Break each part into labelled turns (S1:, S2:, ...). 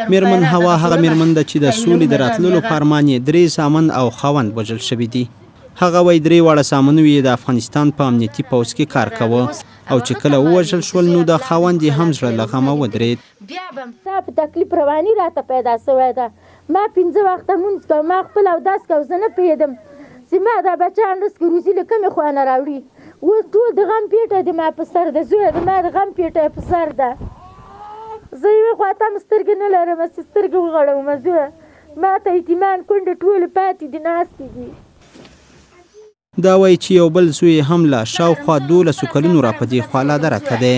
S1: میرمن هوا هغه میرمن ده چې د سولې د راتللو په ارمان یې 3 سامن او خاوند وژل شوي دي. هغه وایي 3 واړه سامن یې د افغانستان په امنیتي پوځ کې کار کاوه او چې کله ووژل شول نو د خاوند یې هم زړه له غمه ودرېد.
S2: تا په تکلیف رواني راته پیدا شوی ده. ما 5 وخته مونځ کوم، ما خپل اودس کوم، زه نه پوهېدم چې ما دا بچیان رزق روزي له کومې خوا نه راوړي. اوس ټول د غم پیټه د ما په سر ده، زویه د ما د غم پیټه یې په سر ده. زه یوې خوا ته هم سترګې نه لرم چې سترګې وغړوم. زویه ما ته یتیمان کونډې ټولې پاتې دي، ناستې دي.
S1: دا وایي چې یو بل زوی هم له شاوخوا 12 کلونو را په دې خوا لا درکه دی.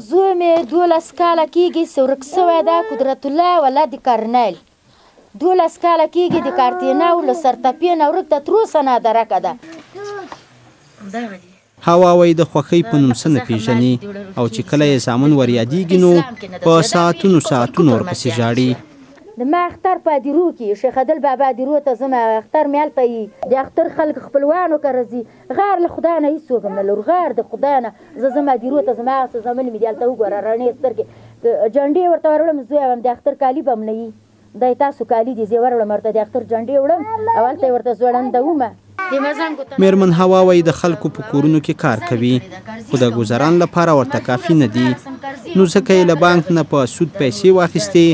S2: زوی مې 12 کاله کېږي چې ورک شوی ده. قدرت الله ولد کرنیل 12 کاله کېږي د کارتیناو له سرتپې نه ورک ده، تر اوسه نه درکه ده.
S1: هوا وایي د خوښۍ په نوم څه نه پېژني او چې کله یې زامن ور یادېږي نو په ساعتونو ورپسې ژاړي.
S2: د ما اختر په دیرو کې شیخ عدل بابا دیرو ته ځم، اختر مې هلته وي. د اختر خلک خپلوانو کره ځي. غار له خدای نه هېڅوک هم نه لرو، غار د خدای نه. زه ځم دیرو ته ځم، هغه څه زامن مې دي هلته وګوره، رڼې سترګې. جنډې ورته وروړم، زوی هم د اختر کالي به هم نه وي. دی تاسو کالي دي، زه یې وروړم ورته د اختر جنډې وړم او هلته یې ورته ځوړنده ومه.
S1: میرمن هوا وایي د خلکو په کورونو کې کار کوي خو د ګوزاران لپاره ورته کافي نه دي، نو ځکه یې له بانک نه په سود پیسې واخیستې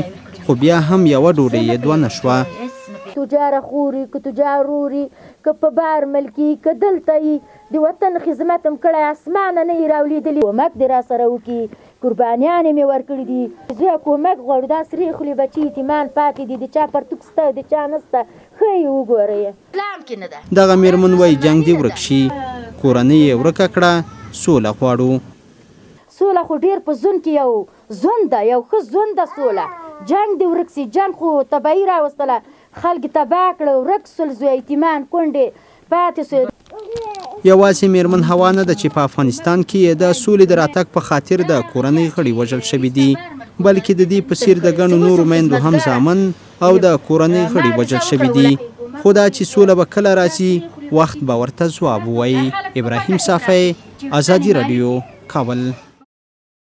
S1: خو بیا هم یوه ډوډۍ یې دوه نه شوه.
S2: تجاره خوري که تجار روري که په بار ملکي که دلته یي د وطن خدمت هم کړی، اسمانه نه یې راولیدلي. کومک دې را سره وکړي، قربانیانې مې ورکړي دي. زویه کومک غواړو، دا سرې خولې بچي یتیمان پاتې دي، د چا پرتوک شته د چا نشته. ښه یې وګورئ.
S1: دغه میرمن وایي جنګ دې ورک شي، کورنۍ یې ورکه کړه، سوله غواړو.
S2: سوله خو ډېر په ژوند کې یو ژوند ده، یو ښه ژوند ده سوله. جنګ دې ورک سي، جنګ خو تباهي راوستله، خلک تباه کړه، ورک سول زوی یتیمان کونډې پاتې سول.
S1: یوازې میرمن هوا نه ده چې په افغانستان کې د سولې د راتګ په خاطر د کورنۍ غړي وژل شوي دي، بلکې د دې په څیر د ګڼو نورو میندو هم زامن او د کورنۍ غړي وژل شوي دي. خو دا چې سوله به کله راځي وخت به ورته ځواب ووایي. ابراهیم صافی، ازادي راډیو، کابل.